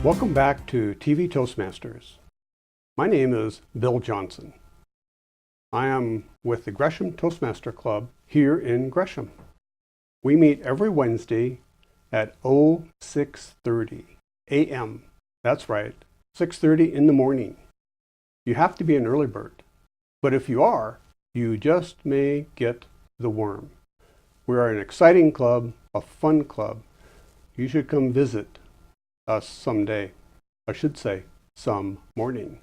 Welcome back to TV Toastmasters. My name is Bill Johnson. I am with the Gresham Toastmaster Club here in Gresham. We meet every Wednesday at 6:30 a.m. That's right, 6:30 in the morning. You have to be an early bird, but if you are, you just may get the worm. We are an exciting club, a fun club. You should come visit us someday. I should say, some morning.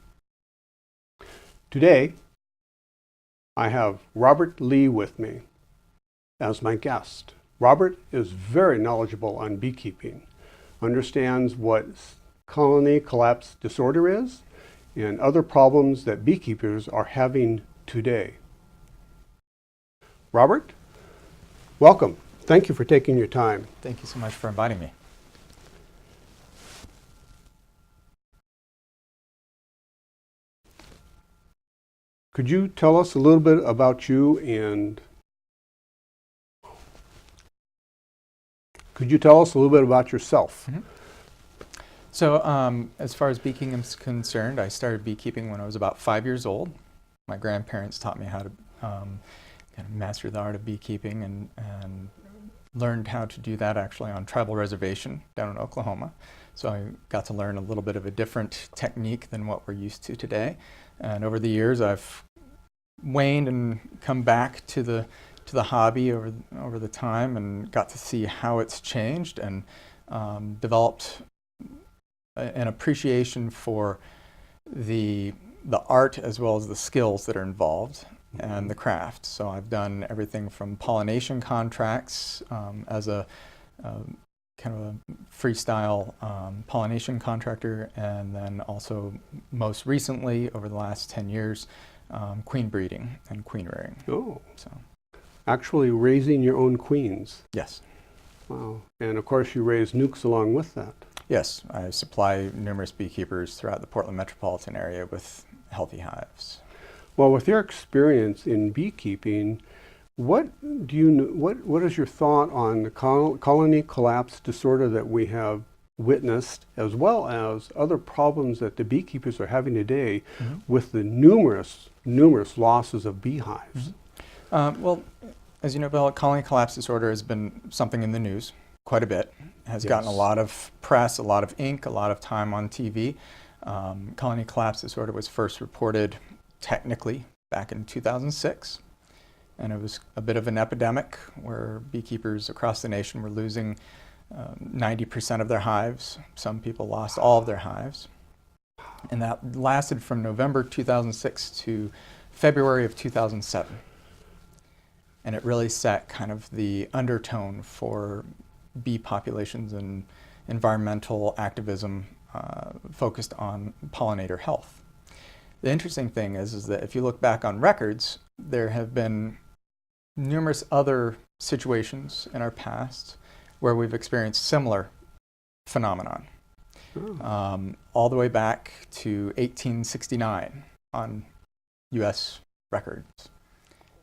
Today, I have Robert Lee with me as my guest. Robert is very knowledgeable on beekeeping, understands what colony collapse disorder is, and other problems that beekeepers are having today. Robert, welcome. Thank you for taking your time. Thank you so much for inviting me. Could you tell us a little bit about you and could you tell us a little bit about yourself? Mm-hmm. So as far as beekeeping is concerned, I started beekeeping when I was about 5 years old. My grandparents taught me how to kind of master the art of beekeeping and learned how to do that actually on tribal reservation down in Oklahoma. So I got to learn a little bit of a different technique than what we're used to today. And over the years, I've waned and come back to the hobby over the time and got to see how it's changed and developed an appreciation for the art as well as the skills that are involved and the craft. So I've done everything from pollination contracts as a kind of a freestyle pollination contractor, and then also most recently over the last 10 years queen breeding and queen rearing. Oh, so actually raising your own queens. Yes. Wow. And of course you raise nukes along with that. Yes, I supply numerous beekeepers throughout the Portland metropolitan area with healthy hives. Well, with your experience in beekeeping, what is your thought on the colony collapse disorder that we have witnessed, as well as other problems that the beekeepers are having today with the numerous losses of beehives? Well, as you know, Bill, colony collapse disorder has been something in the news quite a bit. Has gotten a lot of press, a lot of ink, a lot of time on TV. Colony collapse disorder was first reported technically back in 2006. And it was a bit of an epidemic where beekeepers across the nation were losing 90% of their hives. Some people lost all of their hives. And that lasted from November 2006 to February of 2007. And it really set kind of the undertone for bee populations and environmental activism focused on pollinator health. The interesting thing is that if you look back on records, there have been numerous other situations in our past where we've experienced similar phenomenon. All the way back to 1869 on U.S. records.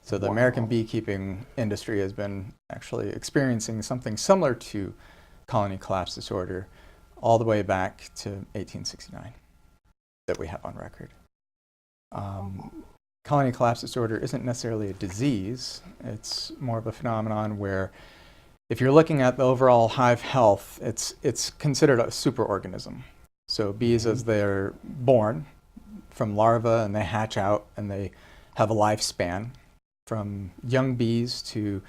So the American beekeeping industry has been actually experiencing something similar to colony collapse disorder all the way back to 1869 that we have on record. Colony collapse disorder isn't necessarily a disease. It's more of a phenomenon where if you're looking at the overall hive health, it's considered a superorganism. So bees, as they're born from larvae and they hatch out and they have a lifespan, from young bees to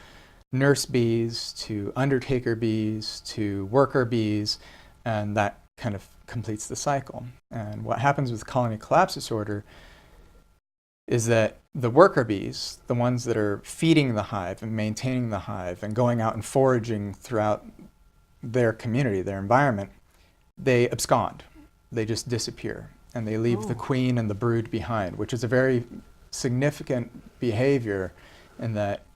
nurse bees to undertaker bees to worker bees, and that kind of completes the cycle. And what happens with colony collapse disorder is that the worker bees, the ones that are feeding the hive and maintaining the hive and going out and foraging throughout their community, their environment, they abscond. They just disappear and they leave the queen and the brood behind, which is a very significant behavior in that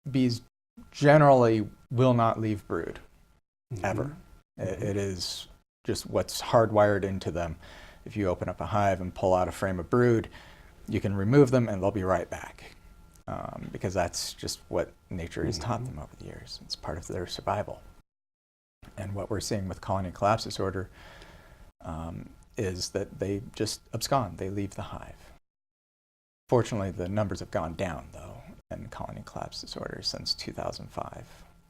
bees generally will not leave brood, ever. It is just what's hardwired into them. If you open up a hive and pull out a frame of brood, you can remove them and they'll be right back, because that's just what nature has taught them over the years. It's part of their survival. And what we're seeing with colony collapse disorder is that they just abscond. They leave the hive. Fortunately, the numbers have gone down, though, in colony collapse disorders since 2005,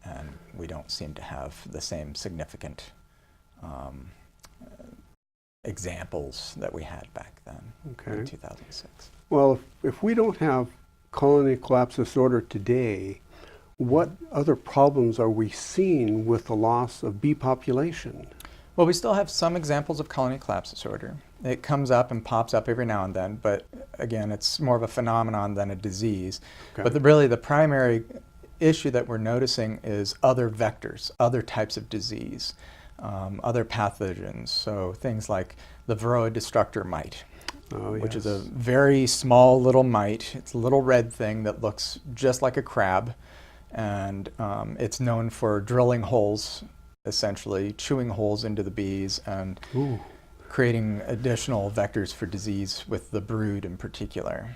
and we don't seem to have the same significant examples that we had back then in 2006. Well, if we don't have colony collapse disorder today, what other problems are we seeing with the loss of bee population? Well, we still have some examples of colony collapse disorder. It comes up and pops up every now and then, but again, it's more of a phenomenon than a disease. Okay. But really the primary issue that we're noticing is other vectors, other types of disease, other pathogens. So things like the Varroa destructor mite, which is a very small little mite. It's a little red thing that looks just like a crab, and it's known for drilling holes, essentially chewing holes into the bees and creating additional vectors for disease with the brood in particular.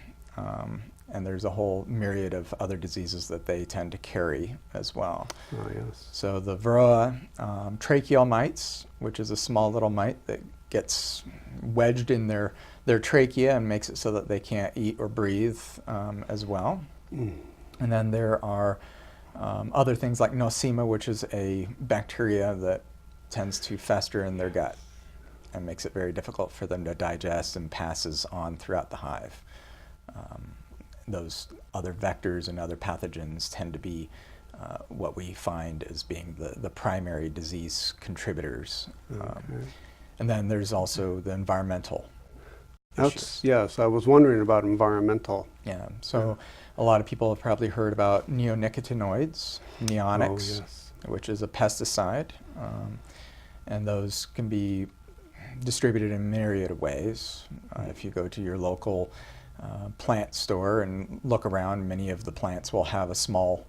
And there's a whole myriad of other diseases that they tend to carry as well. Oh, yes. So the Varroa tracheal mites, which is a small little mite that gets wedged in their trachea and makes it so that they can't eat or breathe as well. And then there are other things like Nosema, which is a bacteria that tends to fester in their gut and makes it very difficult for them to digest and passes on throughout the hive. Those other vectors and other pathogens tend to be what we find as being the primary disease contributors. And then there's also the environmental issues. Yes, I was wondering about environmental. Yeah, so a lot of people have probably heard about neonicotinoids, neonics, which is a pesticide. And those can be distributed in a myriad of ways. If you go to your local plant store and look around, many of the plants will have a small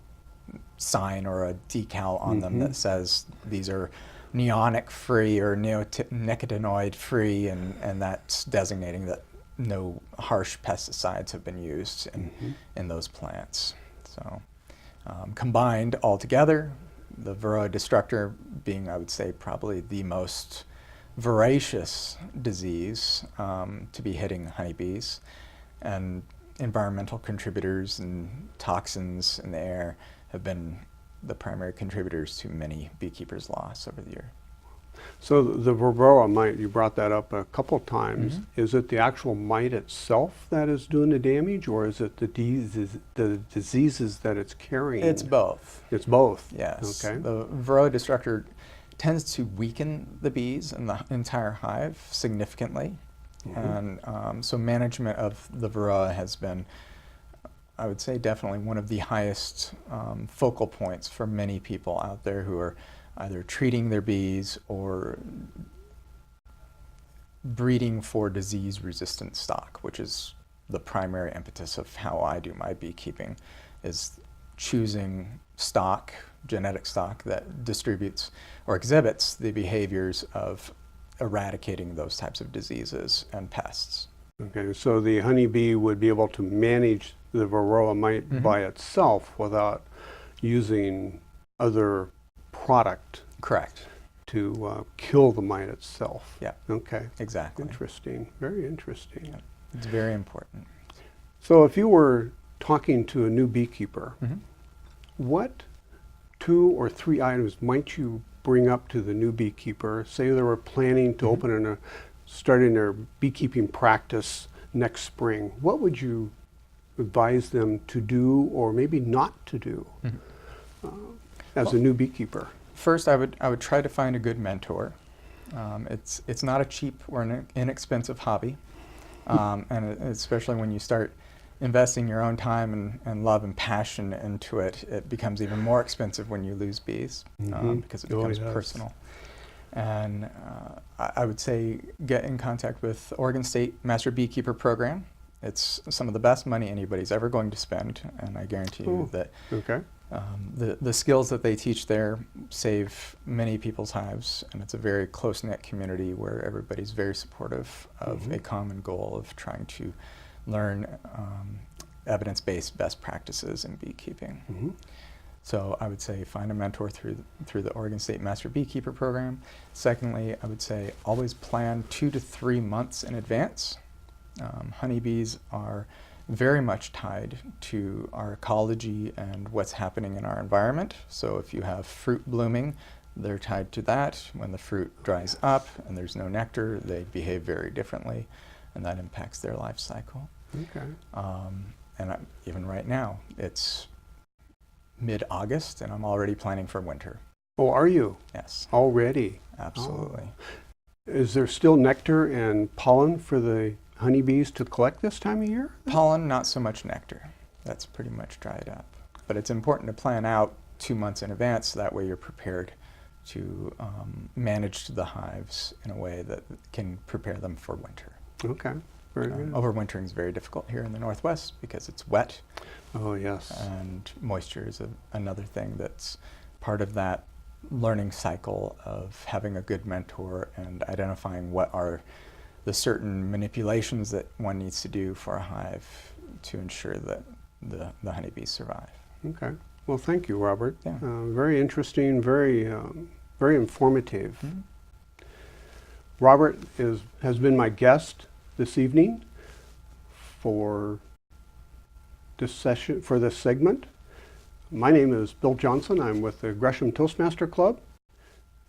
sign or a decal on them that says these are neonic free or neonicotinoid free, and that's designating that no harsh pesticides have been used in those plants. So combined all together, the Varroa destructor being, I would say, probably the most voracious disease to be hitting honeybees, and environmental contributors and toxins in the air have been the primary contributors to many beekeepers' loss over the year. So the Varroa mite, you brought that up a couple of times. Is it the actual mite itself that is doing the damage, or is it the diseases that it's carrying? It's both. It's both? Yes. Okay. The Varroa destructor tends to weaken the bees in the entire hive significantly. And so management of the Varroa has been, I would say, definitely one of the highest focal points for many people out there who are either treating their bees or breeding for disease-resistant stock, which is the primary impetus of how I do my beekeeping, is choosing stock, genetic stock, that distributes or exhibits the behaviors of eradicating those types of diseases and pests. Okay, so the honeybee would be able to manage the Varroa mite by itself without using other product. Correct. To kill the mite itself. Yeah. Okay. Exactly. Interesting. Very interesting. Yeah. It's very important. So if you were talking to a new beekeeper, what 2 or 3 items might you bring up to the new beekeeper? Say they were planning to starting their beekeeping practice next spring. What would you advise them to do, or maybe not to do, as a new beekeeper? First, I would try to find a good mentor. It's not a cheap or an inexpensive hobby, and especially when you start investing your own time and love and passion into it, it becomes even more expensive when you lose bees because it becomes personal. And I would say get in contact with Oregon State Master Beekeeper Program. It's some of the best money anybody's ever going to spend, and I guarantee you that the skills that they teach there save many people's hives, and it's a very close-knit community where everybody's very supportive of a common goal of trying to learn evidence-based best practices in beekeeping. So I would say find a mentor through the Oregon State Master Beekeeper Program. Secondly, I would say always plan 2 to 3 months in advance. Honeybees are very much tied to our ecology and what's happening in our environment. So if you have fruit blooming, they're tied to that. When the fruit dries up and there's no nectar, they behave very differently, and that impacts their life cycle. Okay. Even right now, it's mid-August, and I'm already planning for winter. Oh, are you? Yes. Already? Absolutely. Oh. Is there still nectar and pollen for the honeybees to collect this time of year? Pollen, not so much nectar. That's pretty much dried up. But it's important to plan out 2 months in advance, so that way you're prepared to manage the hives in a way that can prepare them for winter. Okay, very good. Overwintering is very difficult here in the Northwest because it's wet. Oh, yes. And moisture is another thing that's part of that learning cycle of having a good mentor and identifying what are the certain manipulations that one needs to do for a hive to ensure that the honeybees survive. Okay. Well, thank you, Robert. Yeah. Very interesting, very informative. Mm-hmm. Robert has been my guest this evening for this session, for this segment. My name is Bill Johnson. I'm with the Gresham Toastmaster Club.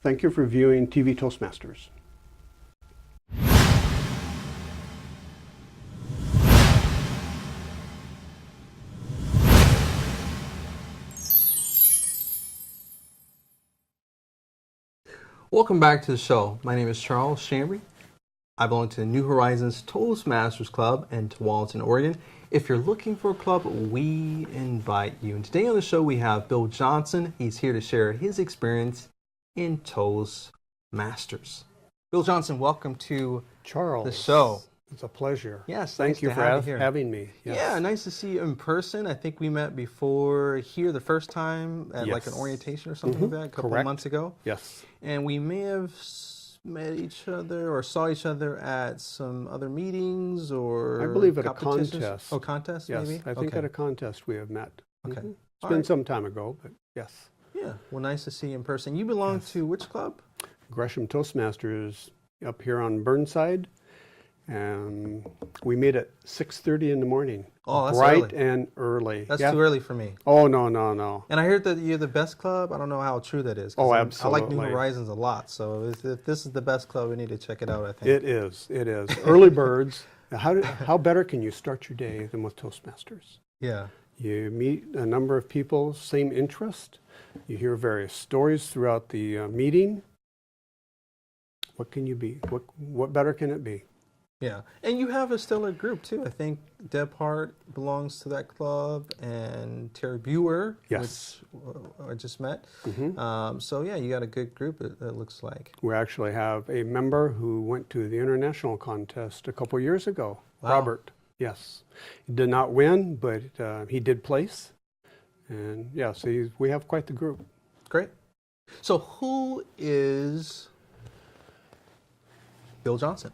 Thank you for viewing TV Toastmasters. Welcome back to the show. My name is Charles Shambry. I belong to the New Horizons Toastmasters Club in Tualatin, Oregon. If you're looking for a club, we invite you. And today on the show we have Bill Johnson. He's here to share his experience in Toastmasters. Bill Johnson, welcome to Charles, the show. It's a pleasure. Yes, thank nice you to for have you here. having me. Yes. Yeah, nice to see you in person. I think we met before here the first time at like an Yes. orientation or something like that a couple of Correct. months ago. Yes. And we may have met each other or saw each other at some other meetings or I believe at a competitions? contest. Oh, contest Yes, maybe? I think Okay. at a contest we have met. Okay. Mhm. It's All been right. some time ago, but yes. Yeah, well, nice to see you in person. You belong Yes. to which club? Gresham Toastmasters up here on Burnside. And we meet at 6:30 in the morning. Oh, that's bright early. and early. That's Yeah. too early for me. Oh, no. And I heard that you're the best club. I don't know how true that is. 'Cause Oh, I like New absolutely. Horizons a lot. So if this is the best club, we need to check it out, I think. It is. Early birds. How better can you start your day than with Toastmasters? Yeah. You meet a number of people, same interest. You hear various stories throughout the meeting. What can you be? What better can it be? Yeah, and you have a stellar group too. I think Deb Hart belongs to that club, and Terry Buer, Yes. which I just met. Mhm. So yeah, you got a good group. It looks like. We actually have a member who went to the international contest a couple years ago. Wow. Robert. Yes, he did not win, but he did place. And yeah, so we have quite the group. Great. So who is Bill Johnson?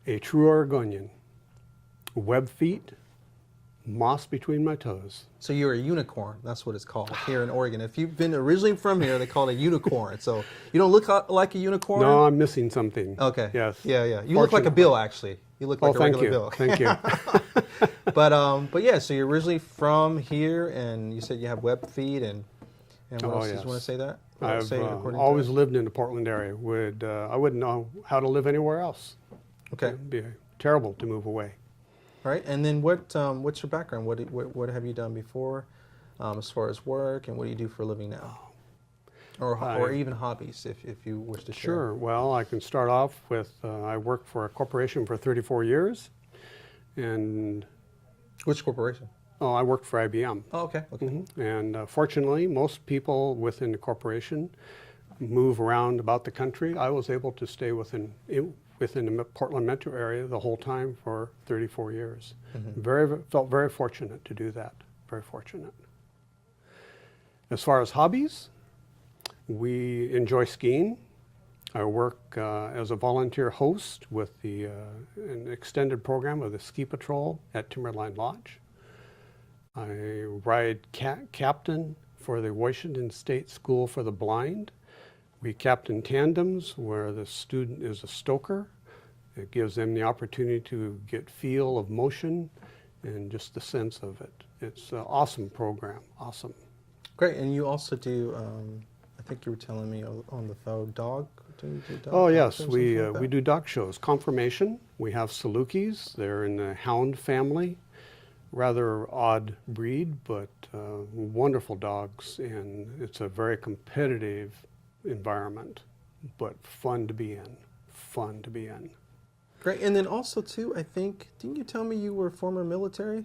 A true Oregonian. Web feet, moss between my toes. So you're a unicorn. That's what it's called here in Oregon. If you've been originally from here, they call it a unicorn. So you don't look like a unicorn? No, I'm missing something. Okay. Yes. Yeah. You look like a bill, actually. You look like a thank regular you. bill. Thank you. But yeah, so you're originally from here, and you said you have web feet, and what Oh, else did yes. you want to say that? I've Say it according to always us? lived in the Portland area. I wouldn't know how to live anywhere else. Okay. It'd be terrible to move away. All right. And then what's your background? What have you done before, as far as work, and what do you do for a living now? Or even hobbies, if you wish to share. Sure. Well, I can start off with I worked for a corporation for 34 years, and Which corporation? I worked for IBM. Oh, okay. Okay. And fortunately, most people within the corporation move around about the country. I was able to stay within the Portland metro area the whole time for 34 years. Felt very fortunate to do that. Very fortunate. As far as hobbies, we enjoy skiing. I work as a volunteer host with an extended program of the Ski Patrol at Timberline Lodge. I ride captain for the Washington State School for the Blind. We captain tandems where the student is a stoker. It gives them the opportunity to get feel of motion and just the sense of it. It's an awesome program, awesome. Great, and you also do, I think you were telling me on the phone, dog? Do you do dog Oh shows yes, or we something like that? do dog shows. Conformation, we have Salukis. They're in the hound family. Rather odd breed, but wonderful dogs, and it's a very competitive environment, but fun to be in, fun to be in. Great, and then also too, I think, didn't you tell me you were former military?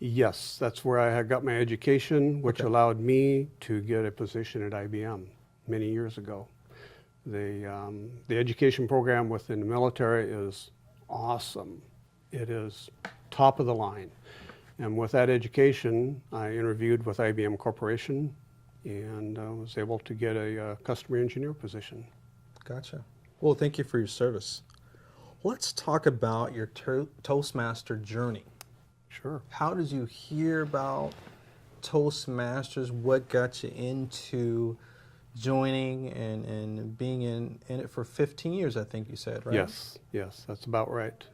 Yes, that's where I had got my education, which Okay. allowed me to get a position at IBM many years ago. The education program within the military is awesome. It is top of the line. And with that education, I interviewed with IBM Corporation and was able to get a customer engineer position. Gotcha. Well, thank you for your service. Let's talk about your Toastmaster journey. Sure. How did you hear about Toastmasters? What got you into joining and being in it for 15 years, I think you said, right? Yes, that's about right.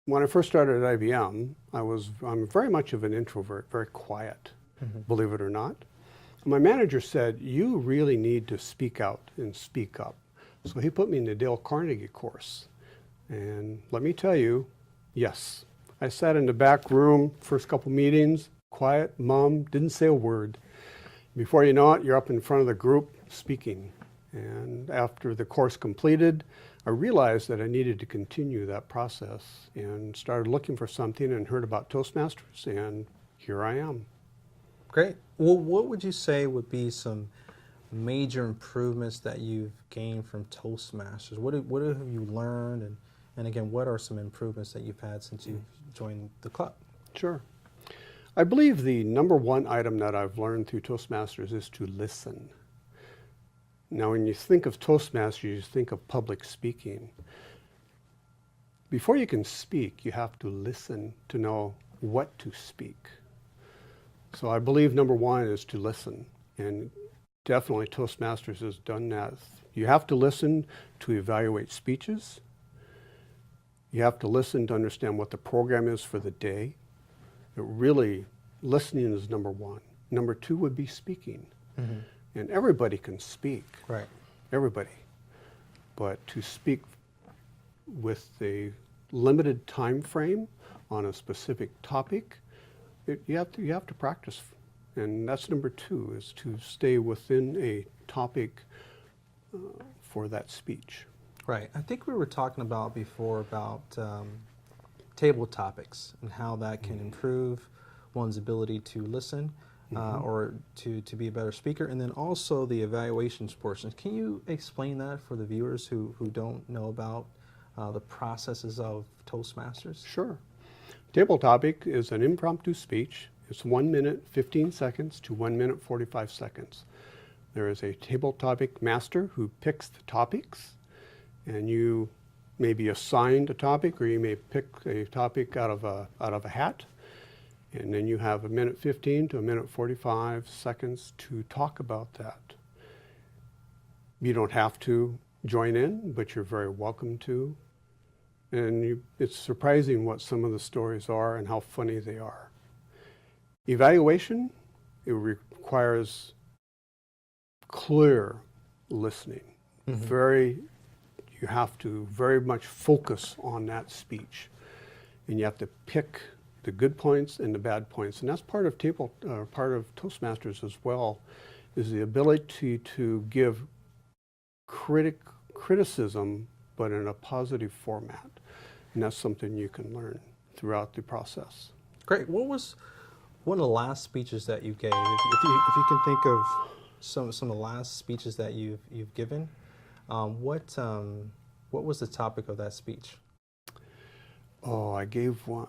When I first started at IBM, I'm very much of an introvert, very quiet, believe it or not. My manager said, you really need to speak out and speak up. So he put me in the Dale Carnegie course. And let me tell you, yes, I sat in the back room, first couple meetings, quiet, mum, didn't say a word. Before you know it, you're up in front of the group speaking. And after the course completed, I realized that I needed to continue that process and started looking for something and heard about Toastmasters, and here I am. Great. Well, what would you say would be some major improvements that you've gained from Toastmasters? What have you learned? And again, what are some improvements that you've had since you've joined the club? Sure. I believe the number one item that I've learned through Toastmasters is to listen. Now, when you think of Toastmasters, you think of public speaking. Before you can speak, you have to listen to know what to speak. So I believe number one is to listen, and definitely Toastmasters has done that. You have to listen to evaluate speeches. You have to listen to understand what the program is for the day. It really, listening is number one. Number two would be speaking. Mm-hmm. And everybody can speak. Right. Everybody. But to speak with a limited time frame on a specific topic, you have to practice. And that's number two, is to stay within a topic for that speech. Right. I think we were talking about before about table topics and how that can improve one's ability to listen or to be a better speaker, and then also the evaluations portion. Can you explain that for the viewers who don't know about the processes of Toastmasters? Sure. Table topic is an impromptu speech. It's 1 minute 15 seconds to 1 minute 45 seconds. There is a table topic master who picks the topics, and you may be assigned a topic, or you may pick a topic out of a hat, and then you have 1 minute 15 to 1 minute 45 seconds to talk about that. You don't have to join in, but you're very welcome to. And it's surprising what some of the stories are and how funny they are. Evaluation, it requires clear listening. You have to very much focus on that speech, and you have to pick the good points and the bad points, and that's part of Toastmasters as well, is the ability to give criticism, but in a positive format, and that's something you can learn throughout the process. What was one of the last speeches that you gave? If you can think of some of the last speeches that you've given, what was the topic of that speech? Oh, I gave one.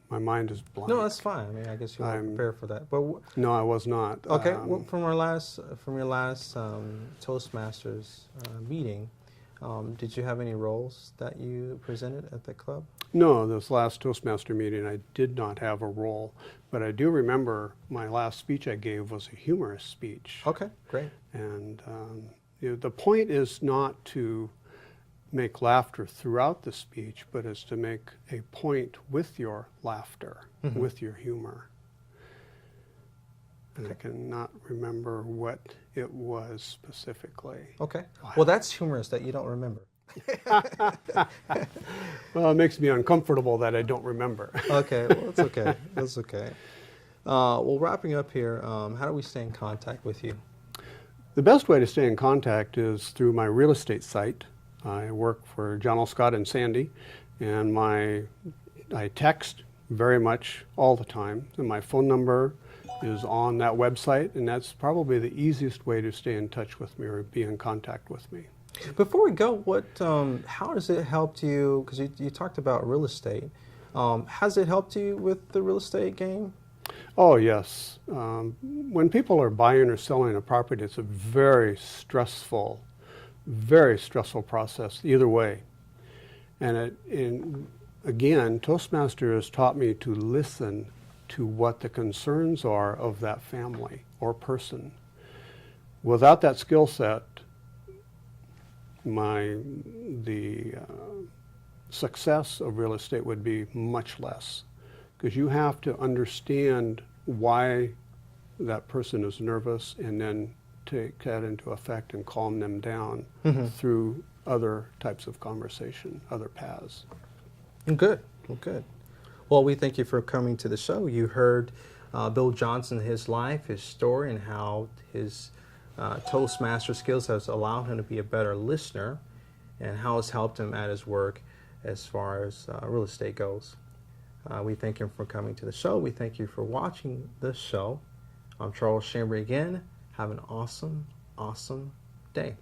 My mind is blank. No, that's fine. I mean, I guess you were prepared for that. But no, I was not. okay, from your last Toastmasters meeting, Did you have any roles that you presented at the club? No, this last Toastmaster meeting I did not have a role, but I do remember my last speech I gave was a humorous speech. Okay, great. And the point is not to make laughter throughout the speech, but is to make a point with your laughter, with your humor. And I cannot remember what it was specifically. Okay. Well, that's humorous that you don't remember. Well, it makes me uncomfortable that I don't remember. Okay, well, that's okay. That's okay. Well, wrapping up here, how do we stay in contact with you? The best way to stay in contact is through my real estate site. I work for John L. Scott and Sandy, and I text very much all the time. And my phone number is on that website, and that's probably the easiest way to stay in touch with me or be in contact with me. Before we go, how has it helped you? Because you talked about real estate. Has it helped you with the real estate game? Oh, yes. When people are buying or selling a property, it's a very stressful process either way. And again, Toastmasters taught me to listen to what the concerns are of that family or person. Without that skill set, the success of real estate would be much less, because you have to understand why that person is nervous and then take that into effect and calm them down through other types of conversation, other paths. Good. Well, good. Well, we thank you for coming to the show. You heard Bill Johnson, his life, his story, and how his Toastmaster skills has allowed him to be a better listener, and how it's helped him at his work as far as real estate goes. We thank him for coming to the show. We thank you for watching the show. I'm Charles Shambry again. Have an awesome, awesome day.